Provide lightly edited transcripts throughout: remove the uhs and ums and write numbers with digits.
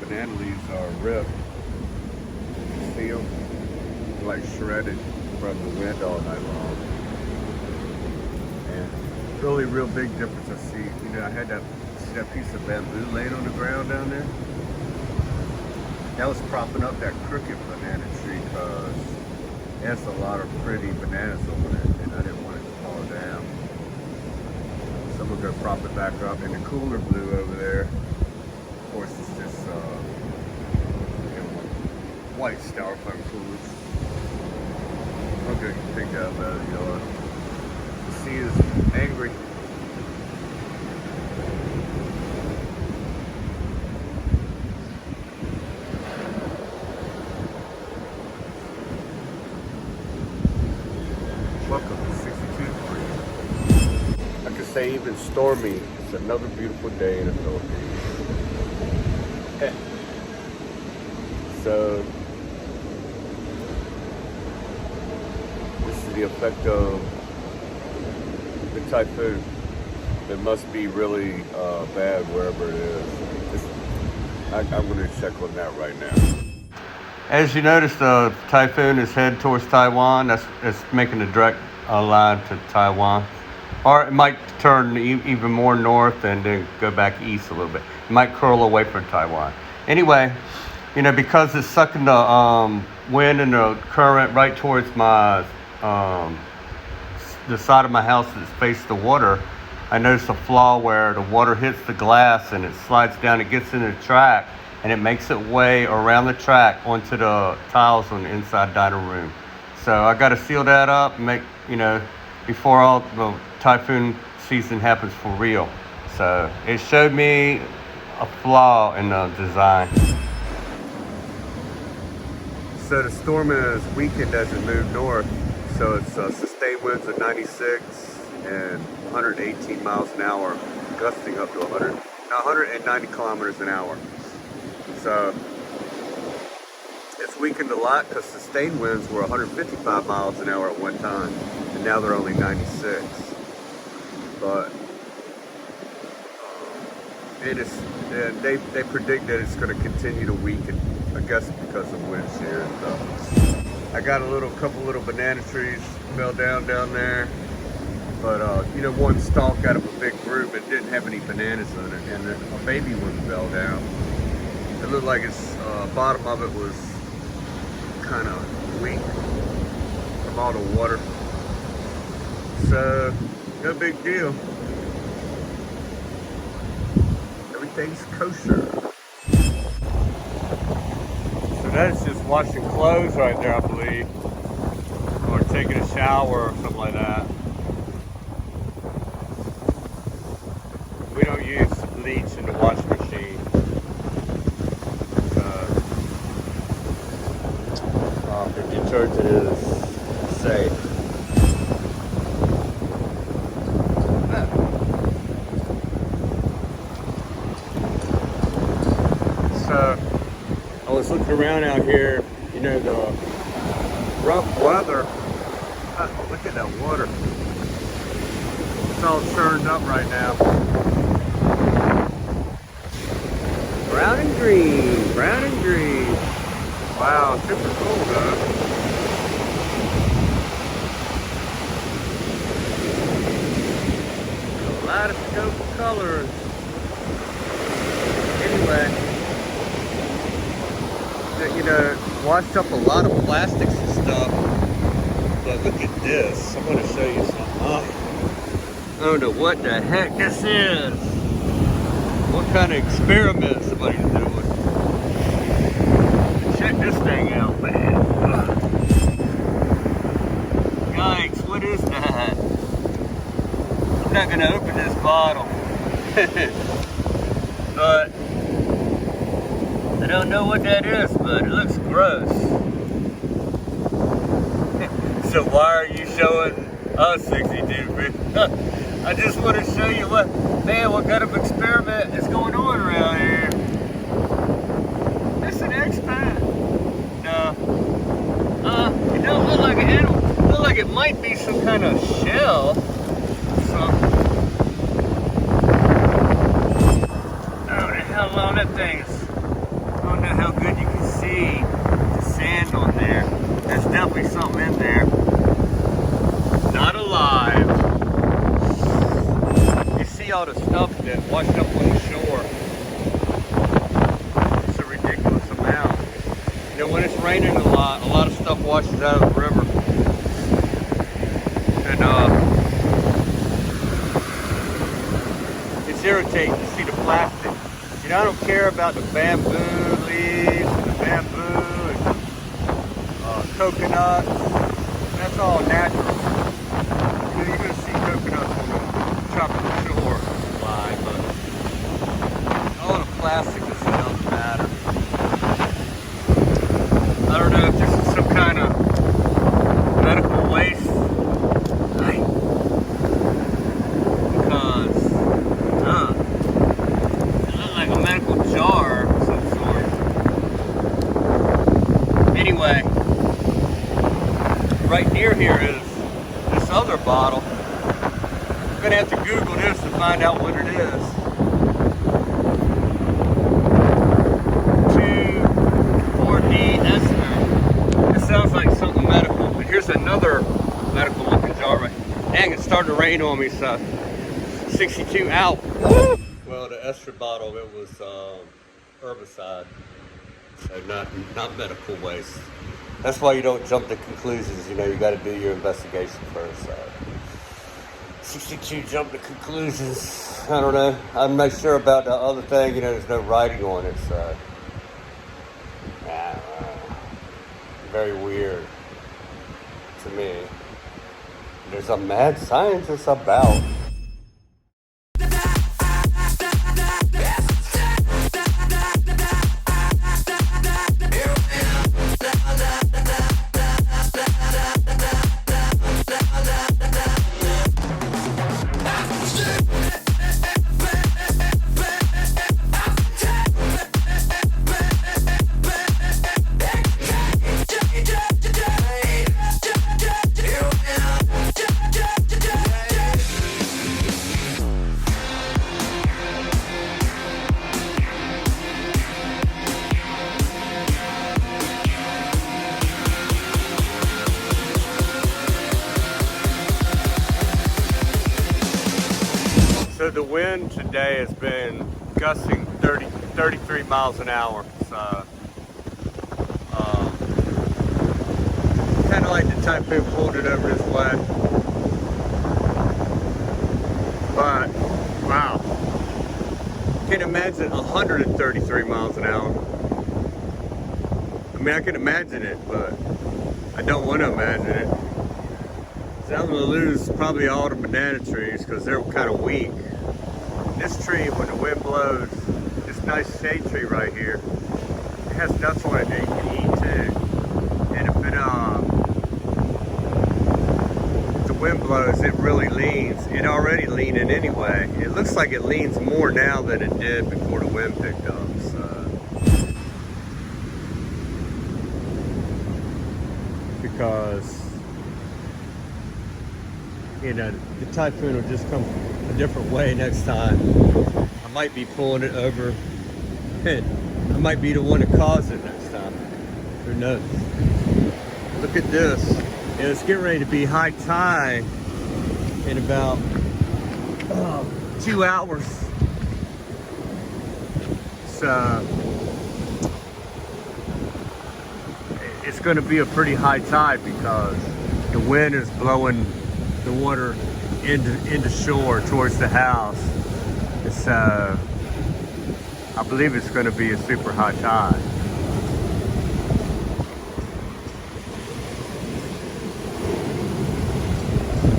banana leaves are ripped. See them? Like shredded from the wind all night long. And really real big difference I see. You know, I had see that piece of bamboo laying on the ground down there? That was propping up that crooked banana tree because it has a lot of pretty bananas on it and I didn't want it to fall down. So I'm gonna go prop it back up. And the cooler blue over there, of course, it's just white styrofoam coolers. Okay, take that out of the yard. The sea is angry. Welcome to 62 degrees. I could say even stormy. It's another beautiful day in the Philippines. So this is the effect of the typhoon. It must be really bad wherever it is. I'm going to check on that right now. As you notice, the typhoon is headed towards Taiwan. It's making a direct line to Taiwan. Or it might turn even more north and then go back east a little bit. It might curl away from Taiwan. Anyway, you know, because it's sucking the wind and the current right towards my the side of my house that's faces the water, I noticed a flaw where the water hits the glass and it slides down. It gets in the track and it makes its way around the track onto the tiles on the inside dining room. So I got to seal that up and make, you know, before all the typhoon season happens for real. So it showed me a flaw in the design. So the storm has weakened as it moved north. So it's sustained winds of 96 and 118 miles an hour, gusting up to 190 kilometers an hour. So it's weakened a lot because sustained winds were 155 miles an hour at one time, and now they're only 96. But and they predict that it's going to continue to weaken. I guess because of wind shear and stuff. I got a couple little banana trees fell down there, but you know, one stalk out of a big group, it didn't have any bananas on it, and then a baby one fell down. It looked like its bottom of it was kind of weak from all the water. So no big deal. Everything's kosher. So that's just washing clothes right there, I believe, or taking a shower or something like that. We don't use bleach in the washing machine. The detergent is safe. So I was looking around out here, you know, the rough weather. Look at that water. It's all churned up right now. Brown and green, brown and green. Wow, super cool though. A lot of scope colors. Anyway, you know, washed up a lot of plastics and stuff. But look at this. I'm going to show you something. I don't know what the heck this is. What kind of experiment somebody's doing. Check this thing out, man. Yikes, what is that? I'm not going to open this bottle. But I don't know what that is, but it looks gross. So why are you showing us 62? I just want to show you what kind of experiment is going on around here. It's an expat. No. It don't look like an animal. It looks like it might be some kind of shell. I don't know how long that thing is. definitely something in there. Not alive. You see all the stuff that washed up on the shore. It's a ridiculous amount. You know, when it's raining a lot of stuff washes out of the river. And it's irritating to see the plastic. You know, I don't care about the bamboo leaves and the bamboo and coconuts. That's all natural. You know, you're going to see coconuts on the tropical shore line, but all the plastic just doesn't matter. I don't know if this is some kind of medical waste. Because, it looks like a medical jar of some sort. Anyway, right near here is this other bottle. I'm gonna have to Google this to find out what it is. 2,4-D ester. It sounds like something medical, but here's another medical looking jar right. Dang, it's starting to rain on me, so 62 out. Well, the ester bottle, it was herbicide, so not medical waste. That's why you don't jump to conclusions. You know, you got to do your investigation first. 62 jump to conclusions. I don't know. I'm not sure about the other thing. You know, there's no writing on it, so very weird to me. There's a mad scientist about. So the wind today has been gusting 33 miles an hour. So, kind of like the Typhoon pulled it over this way. But, wow. Can't imagine 133 miles an hour. I mean, I can imagine it, but I don't want to imagine it. So I'm going to lose probably all the banana trees because they're kind of weak. This tree, when the wind blows, this nice shade tree right here, it has nuts on it that you can eat too. And if the wind blows, it really leans. It already leaning anyway. It looks like it leans more now than it did before the wind picked up. So, because, you know, the Typhoon will just come a different way next time. I might be pulling it over. I might be the one to cause it next time. Who knows? Look at this. And it's getting ready to be high tide in about 2 hours. So it's going to be a pretty high tide because the wind is blowing the water into shore towards the house. So I believe it's going to be a super high tide.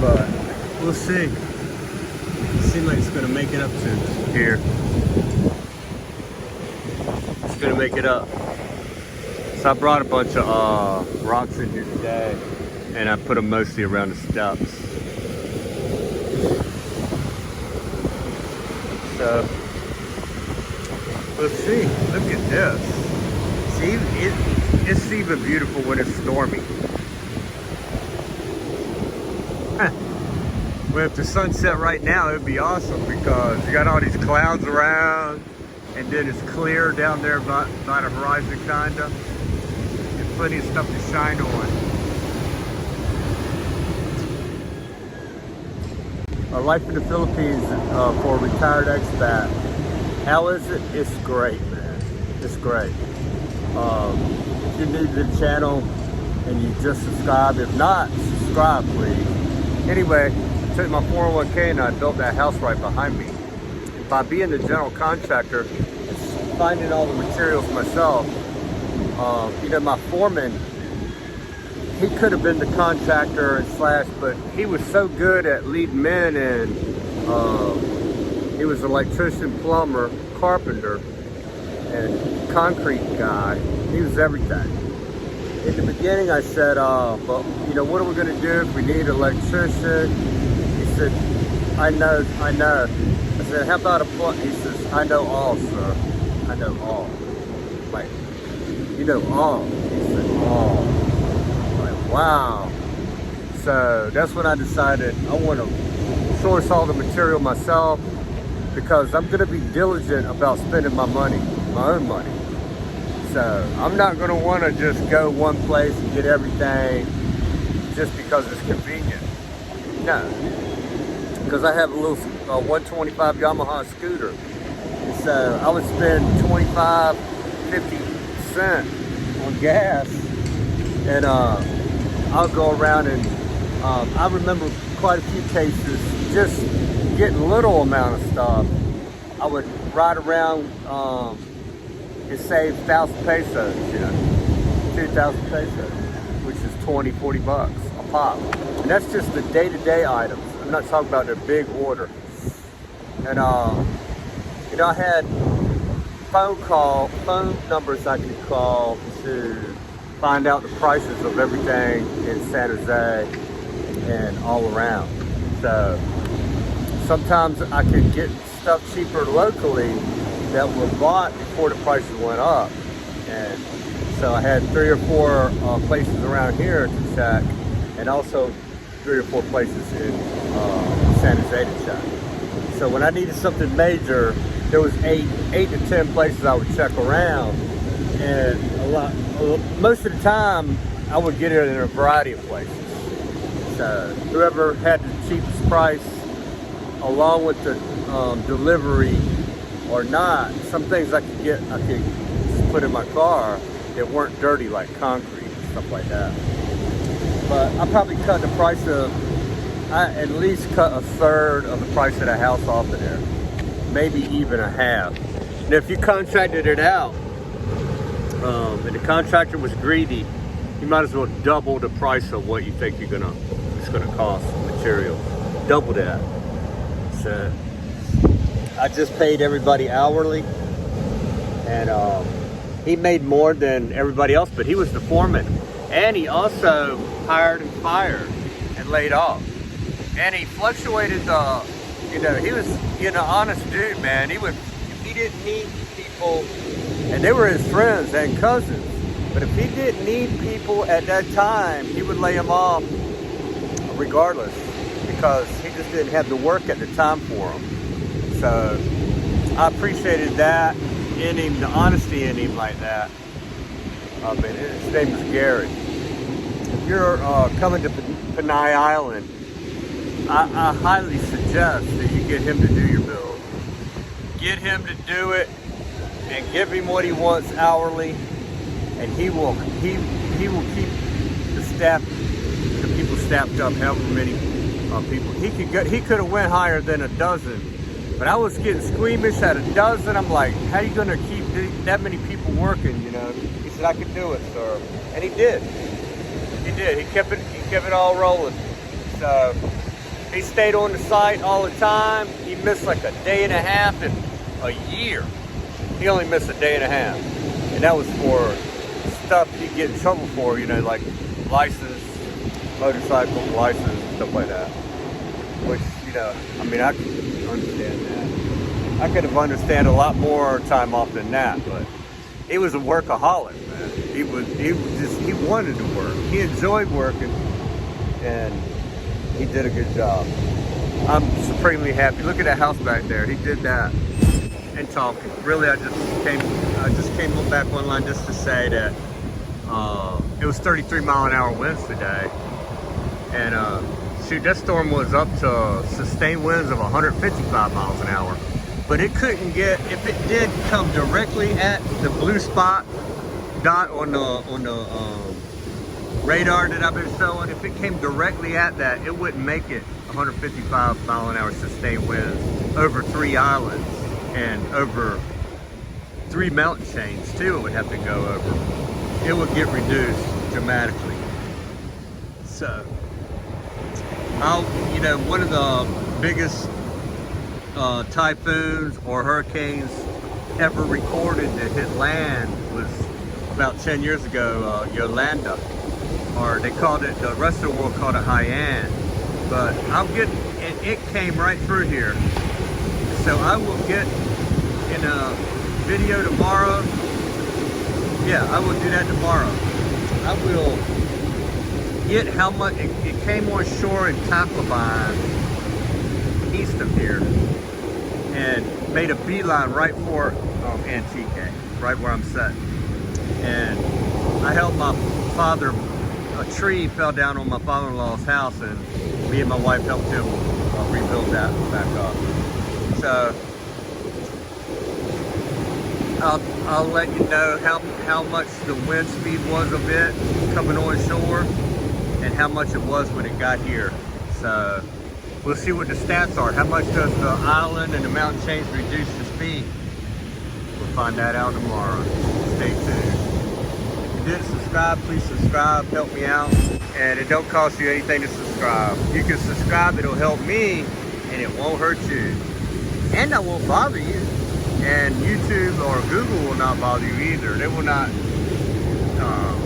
But we'll see. It seems like it's going to make it up to here. It's going to make it up. So I brought a bunch of rocks in here today, and I put them mostly around the steps. So let's see. Look at this. See, it's even beautiful when it's stormy. Well, if the sun set right now, it'd be awesome because you got all these clouds around, and then it's clear down there by the horizon, kinda, and plenty of stuff to shine on. Life in the Philippines for a retired expat. How is it? It's great, man. It's great. If you're new to the channel and you just subscribe, if not, subscribe, please. Anyway, I took my 401k and I built that house right behind me. By being the general contractor, finding all the materials myself, you know, my foreman, he could have been the contractor and slash, but he was so good at leading men, and he was an electrician, plumber, carpenter, and concrete guy. He was everything. In the beginning, I said, well, you know, what are we going to do if we need an electrician? He said, I know. I said, how about a plumber? He says, I know all, sir. I know all. Like, you know all. He said, all. Like, wow. So that's when I decided I want to source all the material myself, because I'm going to be diligent about spending my money, my own money. So I'm not going to want to just go one place and get everything just because it's convenient. No. Because I have a little 125 Yamaha scooter. So I would spend 25, 50 cents on gas, and I'll go around and I remember quite a few cases just getting little amount of stuff. I would ride around and save 1,000 pesos, you know, 2,000 pesos, which is 20, 40 bucks a pop. And that's just the day-to-day items. I'm not talking about the big order. And you know, I had phone numbers I could call to find out the prices of everything in San Jose and all around. So sometimes I could get stuff cheaper locally that were bought before the prices went up. And so I had 3 or 4 places around here to check, and also 3 or 4 places in San Jose to check. So when I needed something major, there was 8 to 10 places I would check around, and most of the time I would get it in a variety of places. So whoever had the cheapest price, along with the delivery or not, some things I could just put in my car that weren't dirty, like concrete and stuff like that. But I probably cut the price of, I at least cut a third of the price of the house off of there, maybe even a half. And if you contracted it out, and the contractor was greedy, you might as well double the price of what you think it's gonna cost material. Double that. So I just paid everybody hourly, and he made more than everybody else, but he was the foreman, and he also hired and fired and laid off. And he fluctuated the, you know, he was, you know, honest dude, man. He didn't need people, and they were his friends and cousins. But if he didn't need people at that time, he would lay them off regardless, because he just didn't have the work at the time for them. So I appreciated that in him, the honesty in him like that. And his name is Gary. If you're coming to Panay Island, I highly suggest that you get him to do your build. Get him to do it and give him what he wants hourly, and he will keep the people staffed up, however many people. He could have went higher than a dozen, but I was getting squeamish at a dozen. I'm like, how are you gonna keep that many people working, you know? He said, I could do it, sir. And he did. He did. He kept it all rolling. So he stayed on the site all the time. He missed like a day and a half in a year. He only missed a day and a half. And that was for stuff he'd get in trouble for, you know, like license, motorcycle license, stuff like that. Which, you know, I mean, I can understand that. I could have understood a lot more time off than that, but he was a workaholic, man. He wanted to work. He enjoyed working, and he did a good job. I'm supremely happy. Look at that house back there. He did that. And talking. Really, I just came back online just to say that it was 33 mile an hour winds today, and shoot, that storm was up to sustained winds of 155 miles an hour. But it couldn't get, if it did come directly at the blue spot dot on the radar that I've been showing, if it came directly at that, it wouldn't make it 155 mile an hour sustained winds over 3 islands and over 3 mountain chains too. It would have to go over. It would get reduced dramatically. So, you know, one of the biggest typhoons or hurricanes ever recorded that hit land was about 10 years ago, Yolanda, or they called it, the rest of the world called it Haiyan. But and it came right through here. So I will get in a video tomorrow. Yeah, I will do that tomorrow. I will get how much, it came on shore in Typhoon, east of here, and made a beeline right for Antique, right where I'm sitting. And I helped my father, a tree fell down on my father-in-law's house, and me and my wife helped him rebuild that back up. So I'll let you know how much the wind speed was of it coming on shore and how much it was when it got here. So we'll see what the stats are. How much does the island and the mountain chains reduce the speed? We'll find that out tomorrow. Stay tuned. If you didn't subscribe, please subscribe, help me out. And it don't cost you anything to subscribe. You can subscribe, it'll help me, and it won't hurt you. And I won't bother you. And YouTube or Google will not bother you either. They will not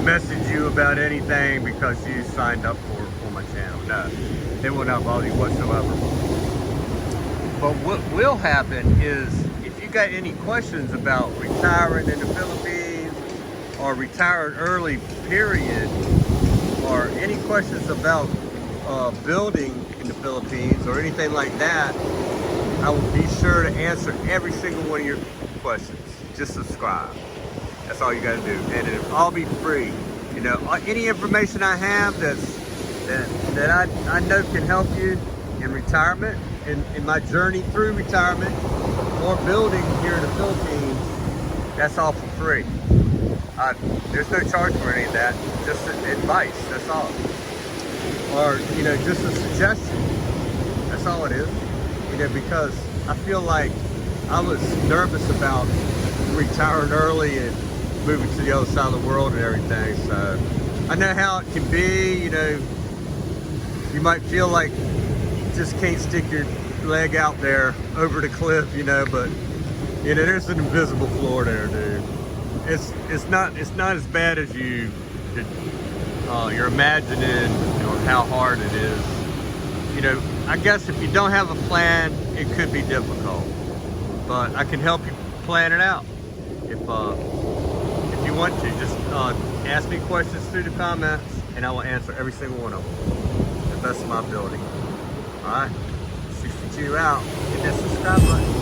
message you about anything because you signed up for my channel. No, they will not bother you whatsoever. But what will happen is, if you got any questions about retiring in the Philippines or retiring early, period, or any questions about building in the Philippines or anything like that, I will be sure to answer every single one of your questions. Just subscribe. That's all you gotta do, and it'll all be free. You know, any information I have that I know can help you in retirement, in my journey through retirement or building here in the Philippines, that's all for free. There's no charge for any of that. Just advice. That's all. Or, you know, just a suggestion. That's all it is. You know, because I feel like I was nervous about retiring early and moving to the other side of the world and everything. So I know how it can be. You know, you might feel like you just can't stick your leg out there over the cliff, you know, but you know, there's an invisible floor there, dude. It's not as bad as you're imagining, you know, how hard it is. You know, I guess if you don't have a plan, it could be difficult, but I can help you plan it out. If you want to, just ask me questions through the comments, and I will answer every single one of them, the best of my ability. All right, 62 out. Hit that subscribe button.